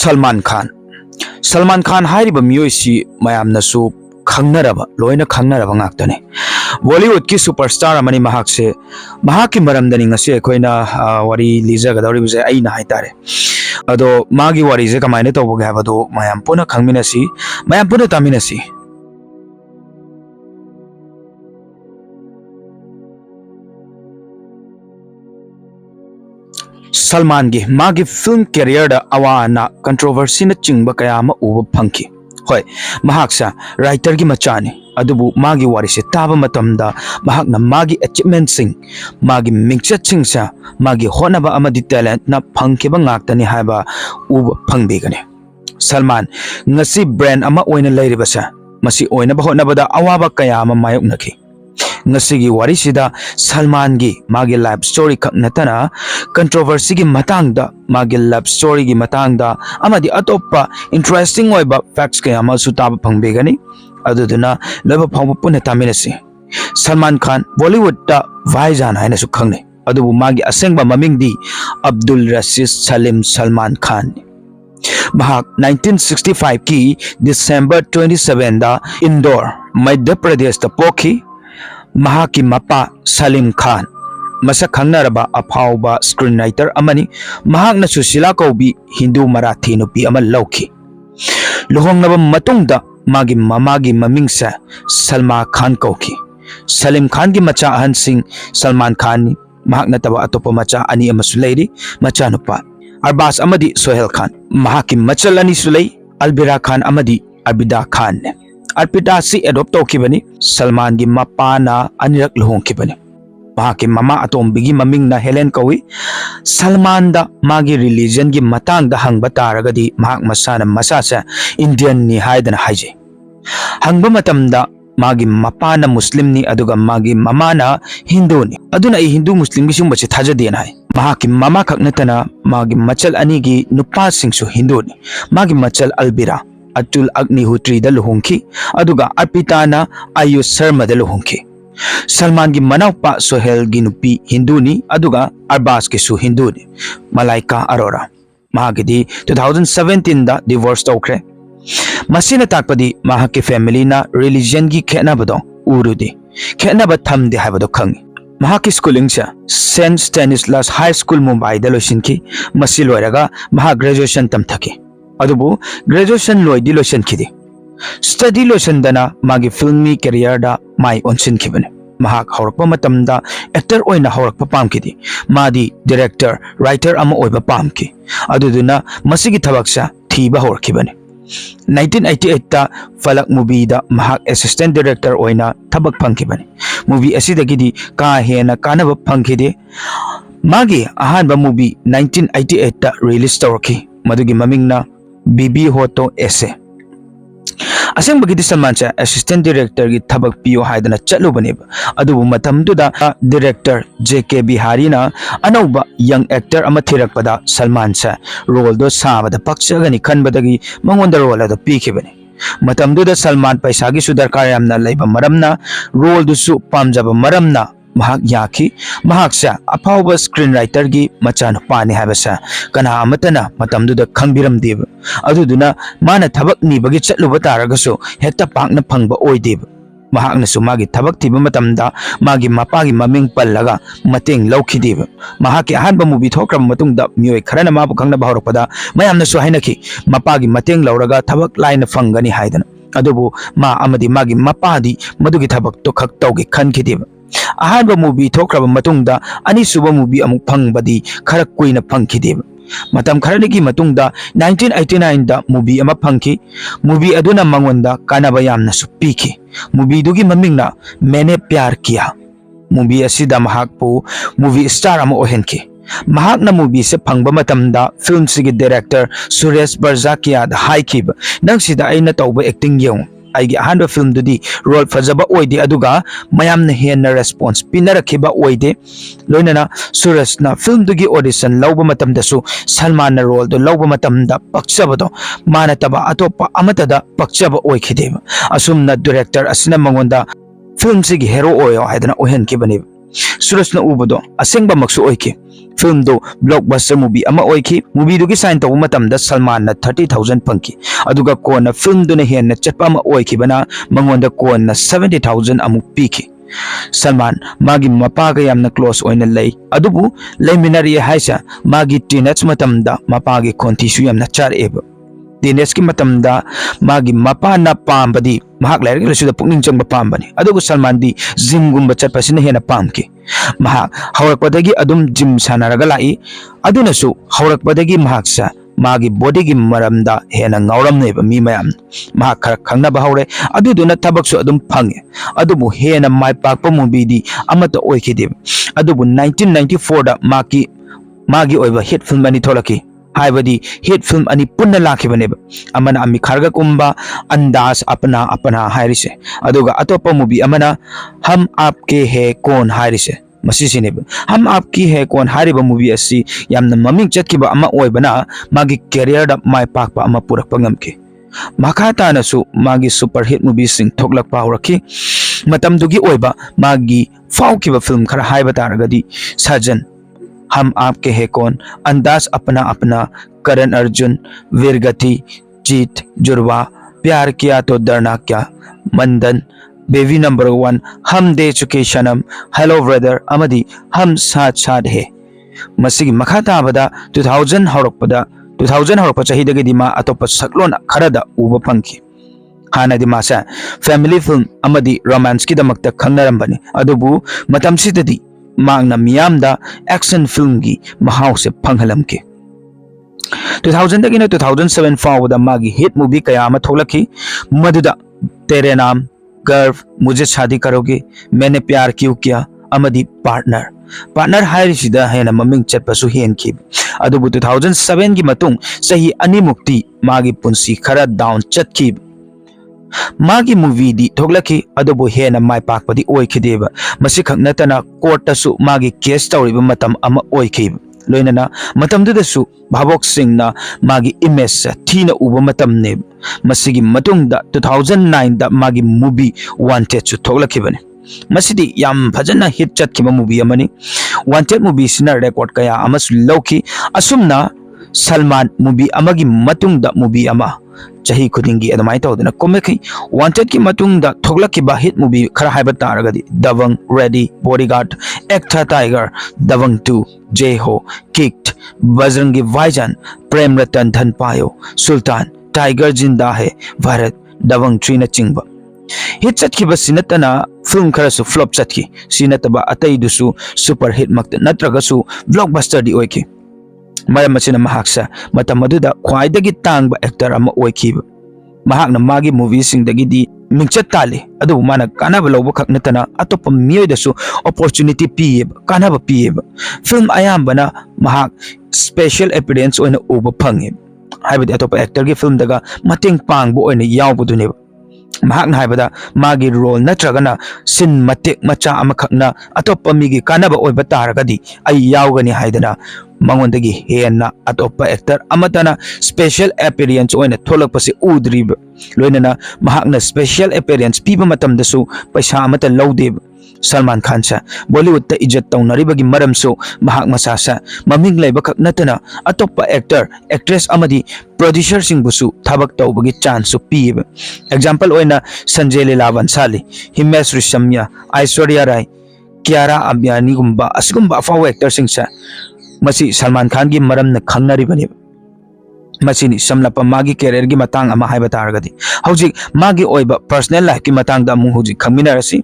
Salman Khan hairiba miyoisi mayamnasu khangnaraba loina khangnaraba ngaktane Bollywood ki superstar amani mahakse mahaki maramdani ngasi ekhoina wari liza gadawri bise aina haitare ado magi wari je kamaina tawboge habado mayam puna khangminasi mayam puna taminasi Salman gi magi film career da awana controversy na chingba kaya ma uba phangki hoi mahaksa writer gi machani adubu magi warise taba matamda mahakna magi achievement sing magi mingchat sing sa magi honaba amadi talent na phangkiba ngaktani haiba uba phangbegani Salman ngasi brand ama oina leiribasa masi oina ba honabada awaba kaya ama mayoknaki ngasigi warisida Salman gi magi life story khak natana controversy gi matangda magi life story gi matangda amadi atoppa interesting oiba facts kaya ama su taba phangbegani aduduna loba phawba puna taminasi Salman Khan Bollywood ta vaijan haina su khangne adubu magi asengba mamingdi Abdul Rasis Salim Salman Khan Mahak 1965 ki December 27 da Indore Madhya Pradesh ta pokhi Mahaki mapa Salim Khan masa khangnaraba aphawba screenwriter amani mahakna susila kaubi Hindu Marathi nupi ama lauki luhongnaba matungda magi mamagi mamingsa Salma Khan kauki Salim Khan gi macha ahan sing Salman Khan mahakna taba atopa macha ani amasu leiri macha nupa Arbas amadi Sohail Khan mahaki machal ani sulai Albira Khan amadi Abida Khan Arpita si adopt tokibani Salman gi mapana anirak luhongkibani mahaki mama atombigi maming na Helen kawi Salman da magi religion gi matang da hangba taragadi mahak masana masasa Indian ni haidana haije hangba matamda magi mapana Muslim ni aduga magi mama na Hindu ni aduna I Hindu Muslim gi sumbache thajadena hai mahaki mama khaknatana magi machal ani gi nupa singsu Hindu ni magi machal Albira Atul Agnihotri da luhongki aduga Arpita na Ayush Sharma da luhongki Salman gi manawpa Sohail gi nupi Hindu ni aduga Arbas ki su Hindu ni Malaika Arora mahagidi 2017 da divorce tawkre masina takpadi mahaki family na religion gi khenabado urudi khenaba thamde habado khangi mahaki schooling cha St Stanislas High School Mumbai da losinki masi loiraga maha graduation tamthaki adubu graduation loidi lotion khidi study lotion dana magi filmy career da mai onsin khibane mahak hawrakpa matamda actor oina hawrakpa pamkidi madi director writer ama oiba pamki aduduna masigi thabaksa thiba hawrkhibane 1988 ta Falak movie da mahak assistant director oina thabak phangkibane movie asidagidi ka hena kanaba phangkide magi ahanba movie 1988 ta release tawrki madugi mamingna Bibi Hoto Ese aseng bagidi Salman cha assistant director gi thabak piyo haidana chalubaniba adubu matamduda director JK Bihari na anauba young actor ama thirakpada Salman cha role do sabada pakchagani khanbadagi mangonda role da pikibani matamduda Salman paisa gi sudarkar yamna leiba maramna role du su pamjaba maramna mahak yaki mahaksa aphawba screenwriter gi machanu pani habasa kana amatana matamduda khangbiram deb aduduna mana thabak ni bagi chatluba taragaso hekta pakna phangba oideb mahakna su magi thabak tiba matamda magi mapagi maming pallaga mateng laukhideb mahaki ahanba movie thokram matungda mioi kharana mabu khangna bahorpada mayamna su hainaki mapagi mateng lauraga thabak laina phangani haidana adubu ma amadi magi mapadi madugi thabak to khak tawgi khankhideb ahanba movie thokraba matungda ani suba movie amuk phangbadi khara kuina phangkhideb matam kharanigi matungda 1989 da movie ama phangki movie aduna mangonda kanaba yamna su piki movie dugi mamingna maine pyar kiya movie asida mahakpu movie star ama ohenki mahakna movie se phangba matamda film sigi director Suresh Barzakia da haikib nangsida aina tawba acting yong aigi ahanba film dudi role fajaba oide aduga mayamna henna response pinarakhiba oide loinana Suresh na film dugi audition lawba matamdasu Salman na role do lawba matamda pakchabado mana taba atopa amatada pakchaba oikhideba asumna director asina mangonda film sigi hero oyo haidana ohen kibani Surajna ubado asengba maksu oiki. Film do blockbuster movie ama oiki. Movie do ki sign tawu matamda Salman na 30,000 pangki. Aduga kona film do na hiyan na chatpa ama oiki bana mangonda kona 70,000 amuk piki. Salman magi mapaga yamna close oina lay. Adubu lay minari haisa magi teenage matamda mapagi konti su yamna char eba. Teenage ki matamda magi mapa na pambadi mahak lair ki suda pukning changba pambani. Adugu Salman di gym gumba chatpa sina hena pamki. Mahak hawrakpadagi adum gym sanaraga lai. Aduna su hawrakpadagi mahak sa magi body gi maramda hena ngauram neba mi mayam mahak khara khangna bahawre aduduna tabak su adum phange adubu hena mai pakpa movie di amata oikidib adubu 1994 da magi oiba hit film ani tholaki haibadi hit film ani punna lakhibaneba amana ami kharga kumba andas apna apna hairise aduga atopa movie amana hum aapke hai kaun hairise masisineba hum aapki hai kaun hariba movie asi yamna maming chatkiba ama oibana magi career da mai pakpa ama purakpa ngamki makata nasu magi super hit movie sing thoklakpa horaki matamdugi oiba magi faukiba film khara haiba taragadi sajan हम आपके है कौन अंदाज अपना अपना करण अर्जुन वीरगति जीत जुड़वा प्यार किया तो डरना क्या मंदन बेबी नंबर 1 हम दे चुके सनम हेलो ब्रदर अमदी हम साथ साथ है मसिगी मखा ताबदा 2000 हौरकपदा 2000 हौरकप चाहिदगी दिमा अतोप सकलोन खरदा उब फंकी हाना दिमासा फैमिली फिल्म अमदी रोमांस की दमकता खंगनरंबनी अदुबु मतमसिददी मांगना मियामदा एक्शन फिल्म की महाव से फंगहलम के 2000 दगिना 2007 फावदा मागी हिट मूवी कयामा थोलकी मधुदा तेरे नाम गर्व मुझे शादी करोगे मैंने प्यार क्यों किया अमदी पार्टनर हायरिसिदा हेना ममिंग चटपसु हेनकी अदुबु 2007 की मतुंग सही अनि मुक्ति मागी पुंसी खरा डाउन चटकी मागी मूवी दी थोगलकी अदुबु हेना माय पाकपदी ओइखिदेबा मसि खंगनतना कोर्टसु मागी केस तौरिबा मतम अमा ओइखिब लोइनना मतमदुदसु भाबोक सिंहना मागी इमेज थीना उबा मतमने मसिगी मतुंगदा 2009 दा मागी मूवी वांटेड सु थोगलकिबने मसिदी याम फजना हिट चटकिबा मूवी अमनी वांटेड मूवी सिना रिकॉर्ड कया अमसु लौकी असुमना सलमान मूवी अमगी मतुंगदा मूवी अमा चाही खुदिंगी अदमाय तौदना कोमेखी वांटेड की मतुंगदा थोगलकिबा हिट मूवी खरा हाइबा तारगदी दबंग रेडी बॉडीगार्ड एक्टर टाइगर दबंग 2 जे हो किक्ड बजरंगी भाईजान प्रेम रतन धन पायो सुल्तान टाइगर जिंदा है भारत दबंग 3 न चिंगबा हिट चटकिबा सिनतना फिल्म खरसु फ्लॉप चटकी सिनतबा अतैदुसु सुपर हिट मक्त नत्रगसु ब्लॉकबस्टर दी ओइकी मरम मसिना महाक्सा मतम मधुदा ख्वाइदगी तांगबा एक्टर अमा ओइखिब महाकना मागी मूवी सिंगदगी दी मिंगचत ताले अदु माना कानाबा लौबा खक नतना अतोप मियोइदसु अपॉर्चुनिटी पीएब कानाबा पीएब फिल्म अयामबना महाक स्पेशल अपीयरेंस ओइना उबा फंगे हाइबदि अतोप एक्टर की फिल्म दगा मतेंग पांगबो ओइना यावबदुनेब महाकना हाइबदा मागी रोल नत्रगना सिन मतेक मचा अमखकना अतोप मिगी कानाबा ओइबा तारगदी आई यावगनी हाइदना मंगोंदगी हेना अतोप एक्टर अमतना स्पेशल अपीयरेंस ओइना थोलकपसे उद्रिब लोइनना महाकना स्पेशल अपीयरेंस पीबा मतमदसु पैसा अमता लौदेब सलमान खान सा बॉलीवुड ता इज्जत तौनरिबगी मरमसु महाक मसासा ममिंग लैबखक नतना अतोप एक्टर एक्ट्रेस अमदी प्रोड्यूसर सिंगबुसु थबक तौबगी चांस पीब एग्जांपल ओइना संजय लीला बंसाली हिमेश रेशमिया ऐश्वर्या राय कियारा अबियानी गुम्बा असगुम्बा अफाव एक्टर सिंगसा मसी सलमान खान की मरम न खंगनरिबनी मसीनी समलप मागी कैरियर की मतंग अमा हाइबा तारगदी हौजिक मागी ओइबा पर्सनल लाइफ की मतंग दा मु हौजिक खंगमिनारसी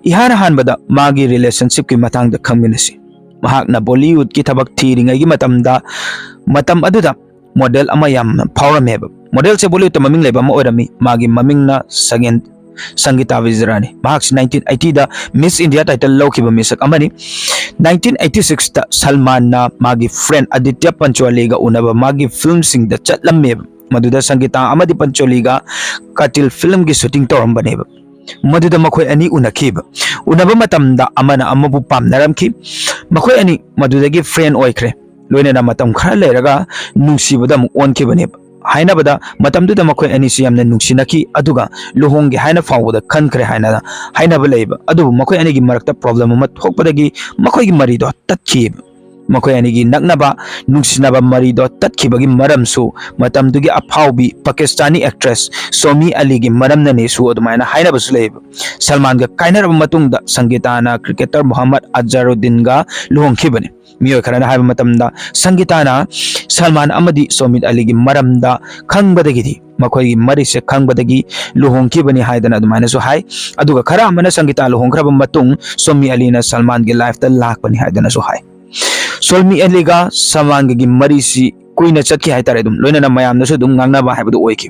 इहान हानबदा मागी रिलेशनशिप की मतंग दा खंगमिनसी महाकना बॉलीवुड की थबक थीरिंगै की मतम अदुदा मॉडल अमा याम फावरमेब मॉडल से बॉलीवुड ता ममिंग लेबा अमा ओइरमी मागी ममिंग ना सगेन संगीता विजरानी महाक्स 1980 दा मिस इंडिया टाइटल लौखिबा मिसक अमनी 1986 दा सलमान ना मागी फ्रेंड आदित्य पंचोली गा उनबा मागी फिल्म सिंग दा चटलमेब मधुदा संगीता अमदी पंचोली गा कटिल फिल्म की शूटिंग तौरंबनेब मधुदा मखोय अनि उनखिब उनबा मतमदा अमना अमबु पामनरमखि मखोय अनि मधुदगी फ्रेंड ओइखरे लोइनना मतम खरा लेरगा नुसिबदा मु ओनखिबनेब hainabada matamduda makhoi ani si yamna nungsinaki aduga luhongge haina fawda khankre haina hainaba leiba adu makhoi ani gi marakta problem ma thokpadagi makhoi gi mari do tatkhib makhoi ani gi naknaba nungsinaba mari do tatkibagi maramsu matamdugi aphawbi Pakistani actress Somi Ali gi maramna ne su adumaina hainaba su leiba Salman ga kainaraba matungda Sangeetana cricketer Muhammad Azharuddin ga luhongkhibani मियो खरना हाइब मतमदा संगीताना सलमान अमदी सोमित अली की मरमदा खंगबदगी थी मखोई मरी से खंगबदगी लुहोंकी बनी हाइदन अदुमाने सो हाई अदुगा खरा अमना संगीता लुहोंखरब मतुंग सोमी अली न सलमान के लाइफ द लाख बनी हाइदन सो हाई सोमी अली गा सलमान की मरी सी कुइना चटकी हाइतारे दुम लोइना मयाम नसु दुम ngangnaba हाइबदु ओइकी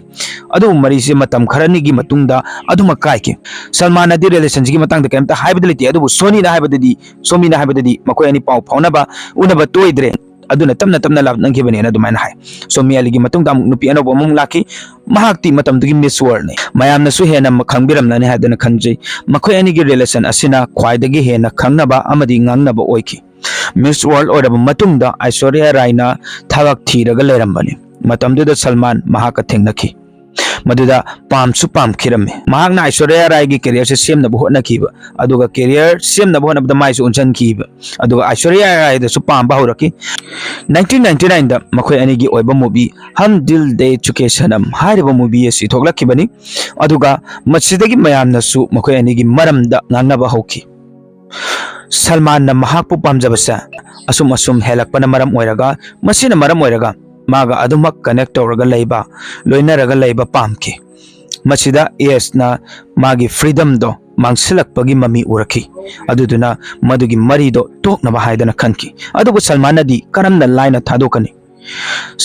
अदु मरी से मतम खरनी की मतुंगदा अदुमा काइकी सलमान अदि रिलेशनशिप की मतंग द केमता हाइबदु लिति अदु सोनी ना हाइबदि सोमी ना हाइबदि मकोय अनि पाउ फाउनबा उनबा तोइद्रे अदुना तमना तमना लाब नंगी बने ना दुमाइन हाइ सोमी अली की मतुंग दा नुपी अनोबो मुंग लाकी महाक्ति मतम दुगी मिस वर्ल्ड ने मयाम नसु हेना खंगबिरम नने हाइदना खंजै मकोय अनि की रिलेशन असिना ख्वाइदगी हेना खंगनबा अमदि ngangnaba ओइकी मिस वर्ल्ड और मतुंगदा ऐश्वर्या राय ना थबक थीरगा लेरंबनी मतमदुदा सलमान महाका थेंगनखी मदुदा पामसु पामखिरमे महाकना ऐश्वर्या राय की करियर से सेमनबो होटनखीबा अदुगा करियर सेमनबो होनबदा माइसु उनचनखीबा अदुगा ऐश्वर्या राय दसु पामबा होरकी 1999 दा मखोय अनि की ओइबा मूवी हम दिल दे चुके सनम हारिबा मूवी असि थोगलखिबनी अदुगा मसिदगी मयामनसु मखोय अनि की मरमदा ngangnaba होखी सलमान न महाकपु पामजबसा असुम असुम हेलकपना मरम ओइरगा मसिना मरम ओइरगा मागा अदुमक कनेक्ट तौरगा लैबा लोइनरगा लैबा पामके मसिदा एस ना मागी फ्रीडम दो मांगसिलकपगी ममी उरखी अदुदुना मदुगी मरी दो तोकनबा हाइदना खनकी अदुबु सलमान नदी करमना लाइन थादोकनी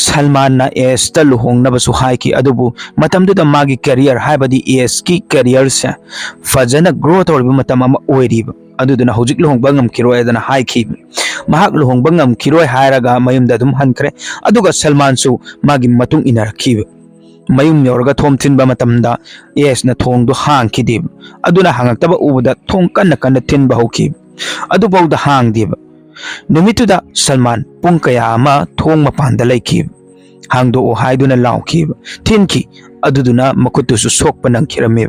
सलमान ना एस ता लुहोंगनबसु हाइकी अदुबु मतमदुदा मागी करियर हाइबदी एस की करियर से फजना ग्रोथ और मतम अमा ओइरिबा अदुदुना हुजिक लुहोंगबा ngamkiroi adana haiki mahak लुहोंगबा ngamkiroi hairaga mayumda dum hankre aduga Salman सु मागी मतुंग इनरखिब mayum yorga thom thinba matamda yes na thong do hang khidib aduna hangaktaba ubuda thong kanna kanna thinba hoki adu bawda hang dib numituda Salman pung kaya ama thong mapanda laikib hangdo o haiduna laukib thinki aduduna makutu su sokpa nangkhirame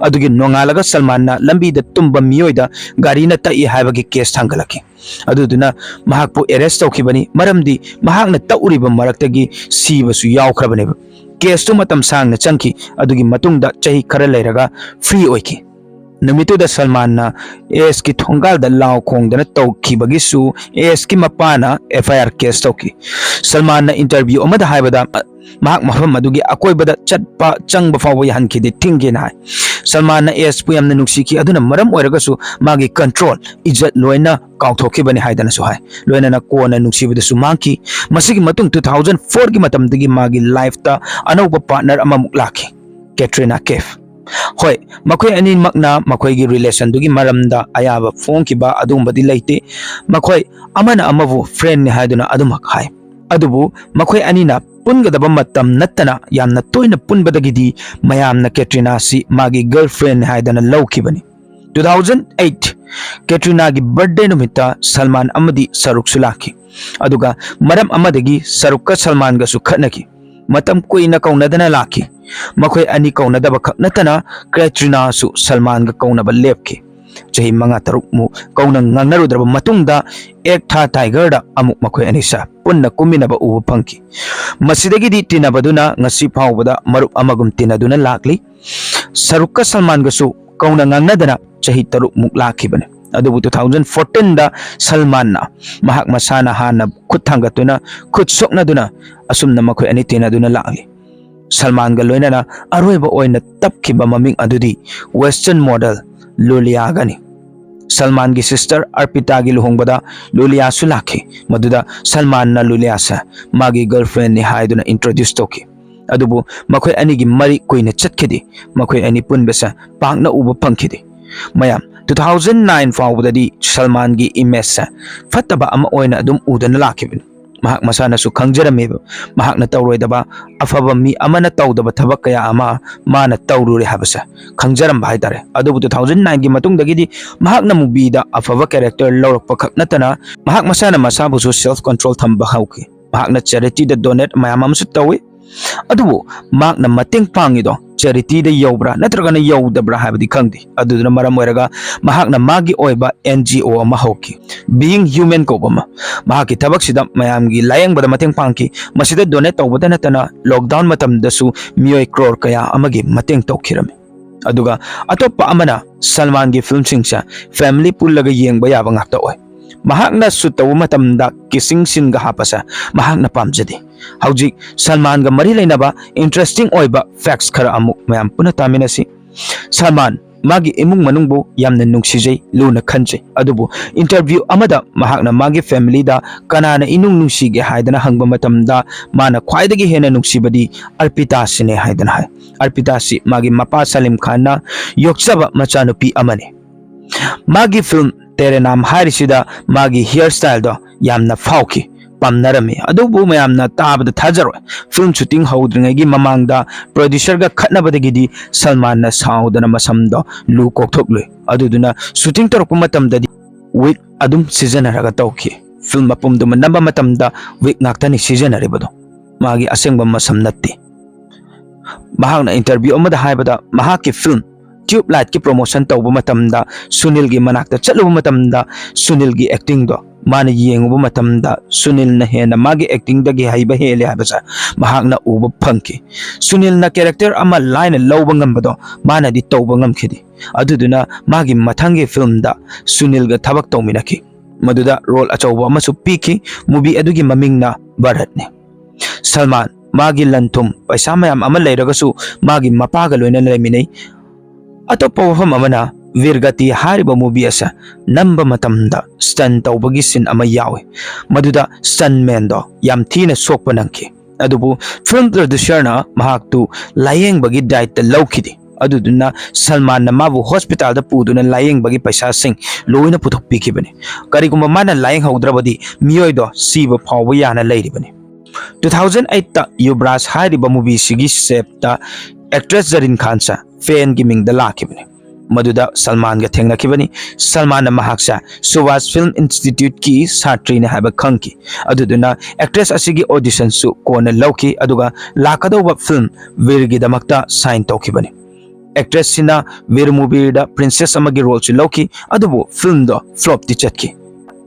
adugi nongalaga Salman ना लंबी the तुम्बा मियोइदा गाड़ी न तई हाइबगी case थांगलकी aduduna mahakpu arrest tawkhibani maramdi mahakna tauриba maraktagi sibasु यावख्रबने case तो मतम सांगना चंकी अदुगी मतुंगदा चही खरा लेरगा फ्री ओइकी नमितुदा सलमान ना एस की थोंगाल द लाव खोंगदना तौखिबगिसु एस की मपाना एफआईआर केस तौकी सलमान ना interview अमदा हाइबदा mahak maham adugi akoibada chatpa changba fawa yahankhide tingge na Salman ना एस पु यमना नुक्सिकी अदुना मरम ओइरगसु मागी कंट्रोल इज्जत लोइना काउथोखिबनी हाइदना सु हाय लोइना ना कोना नुक्सिबदसु मांकी मसिगी मतुंग 2004 की मतमदगी मागी लाइफ ता अनौबा पार्टनर अमा मुक्लाखी कैटरीना कैफ होय मखोय अनि मकना मखोय की रिलेशन दुगी मरमदा अयाबा फोन की बा अदुमबदी लेते मखोय अमना अमबु फ्रेंड ने हाइदना अदुमक हाय अदुबु मखोय अनि ना पुनगदब मतम नत्तना यामना तोयना पुनबदगिदी मयामना कैटरीना सी मागी गर्लफ्रेंड हाइदना लौखिबनी 2008 कैटरीना की बर्थडे नुमिता सलमान अमदी सरुक सुलाखी अदुगा मरम अमदगी सरुक का सलमान गा सुखनकी मतम कोइना कौनदना लाखी मखोय अनि कौनदब खनतना कैटरीना सु सलमान गा कौनब लेपकी चही मंगा तरुक मु कौना ngangnarudrब मतुंगदा एक था टाइगर दा अमुक मखोय अनिसा पुन्ना कुमिनब उबु फंकी मसिदगी दी तिनबदुना ngasi फावबदा मरुप अमगुम तिनदुना लाकली सरुक सलमान गसु कौना ngangnadana चही तरुक मुक लाखिबने अदुबु 2014 दा सलमान ना महाक मसाना हाना खुद थांगतुना खुद सोकनदुना असुमना मखोय अनि तिनदुना लाकली सलमान गा लोइना अरोइबा ओइना तपखिबा ममिंग अदुदी वेस्टर्न मॉडल लुलिया गनी सलमान की सिस्टर अर्पिता की लुहोंगबदा लुलिया सुलाखी मदुदा सलमान ना लुलिया सा मागी गर्लफ्रेंड ने हाइदुना इंट्रोड्यूस तोकी अदुबु मखोय अनि की मरी कोइना चटखिदि मखोय अनि पुनबसा पांगना उबा फंखिदि मयाम 2009 फावबददी सलमान की इमेज सा फतबा अमा ओइना अदुम Udhna लाखिबिन mahak masana su khangjarame mahak na tawroidaba afaba mi amana tawdaba thabak kaya ama mana tawrure habasa khangjaram bhai tare adu 2009 gi matung dagi di mahak na movie da afaba character lawrak pakhak natana mahak masana masabu su self control thamba hauki mahak na charity da donate mayamam su tawi Adubu makna mateng pangido charity da yobra natragana yodabra habdi khangdi aduduna maram oiraga mahakna magi oiba NGO ama hoki being human ko bama mahaki tabak sida mayamgi layang bada mateng pangki masida donate tawbada natana lockdown matam dasu miyoi crore kaya amagi mateng tawkhirami aduga atoppa amana Salman gi film singsa family pullaga yengba yaba ngakta oi mahakna sutaw matamda kissing scene ga hapasa mahakna pamjadi Haujik Salman ga mari lainaba interesting oiba facts khara amuk mayam puna taminasi Salman magi imung manungbo yamna nungsijay luna khanjay adubu interview amada mahakna magi family da kanana inung nungsige haidana hangba matamda mana khwaidagi hena nungsibadi Arpita sine haidana hai Arpita si magi mapa Salim Khan na yokchaba machanupi amane magi film tere naam harisida magi hairstyle do yamna fauki pamnarami adubu mayamna tabada thajaro film shooting howdringai mamangda producer ga khatnabadagidi Salman na saudana masamdo lu kokthoklu aduduna shooting torok matamda week adum season raga tawki film mapumdum namba matamda week ngaktani season aribado magi asengba masam natti mahakna interview amada haibada mahaki film tube light ki promotion tawba matamda Sunil gi manakta chatluba matamda Sunil gi acting do mana yenguba matamda Sunil na hena magi acting dagi haiba hele habasa mahakna uba phanki Sunil na character ama line lawba ngambado mana di tawba ngamkhidi aduduna magi mathangi film da Sunil ga thabak tawminaki maduda role achawba amasu piki movie adugi mamingna Bharat ne Salman magi lantum paisa mayam ama leiragasu magi mapaga loina leminai atoppa wafam amana Virgati hariba movie asa namba matamda stun tawbagi sin ama yawi maduda stun man do yam thina sokpa nangki adubu film producer na mahaktu layeng bagi diet ta lawkhidi aduduna Salman na mabu hospital da puduna layeng bagi paisa sing loina puthok pikibani karigumba mana layeng haudrabadi miyoi do siba phawba yana leiribani 2008 ta Yubraj hariba movie sigi septa actress Zarin Khan sa fan giming da lakibani maduda Salman ga thengna kibani Salman na mahaksa Suwas Film Institute ki satri ne haba khangki aduduna actress asigi audition su kona lawki aduga lakadoba film Vir gi damakta sign tawkibani actress sina Vir movie da princess amagi role su lawki adubu film do flop ti chatki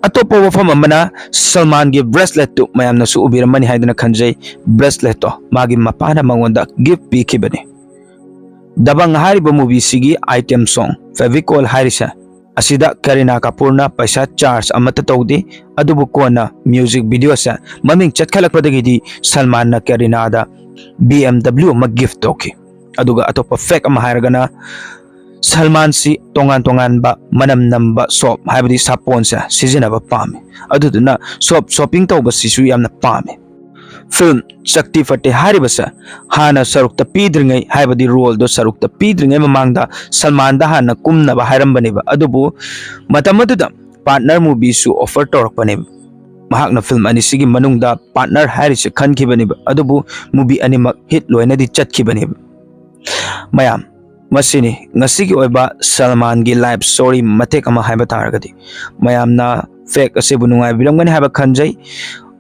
atopo wafam amana Salman gi bracelet tu mayamna su ubiramani haidana khanjay bracelet to magi mapana mangonda gift pi kibani Dabang hariba movie sigi item song Fevicol harisa asida Kareena Kapoor na paisa charge amata tawdi adubu kona music video sa maming chatkhalakpadagidi Salman na Kareena da BMW mag gift toki aduga atopa fake ama hairagana Salman si tongan ba manam namba soap habidi sapon sa sizinaba pame aduduna soap shopping tawba sisu yamna pame film Shakti Fate haribasa hana sarukta pidringai haibadi role do sarukta pidringai mamangda Salman da hana kumna ba hairambaniba adubu matamaduda partner movie su offer torakpaniba mahakna film ani sigi manungda partner harisi khankibaniba adubu movie animak hit loina di chatkibaniba mayam masini ngasigi oiba Salman gi life story matek ama haiba taragadi mayamna fake asibu nungai bilangani haiba khanjai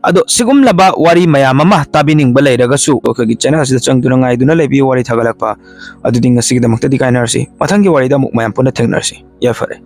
ado sigum laba wari mayam ama tabining balai ragasu okagi channel asida changduna ngai duna lebi wari thagalakpa adu dinga sigida maktadi kainarsi mathangi wari da muk mayam puna thengnarsi ya fare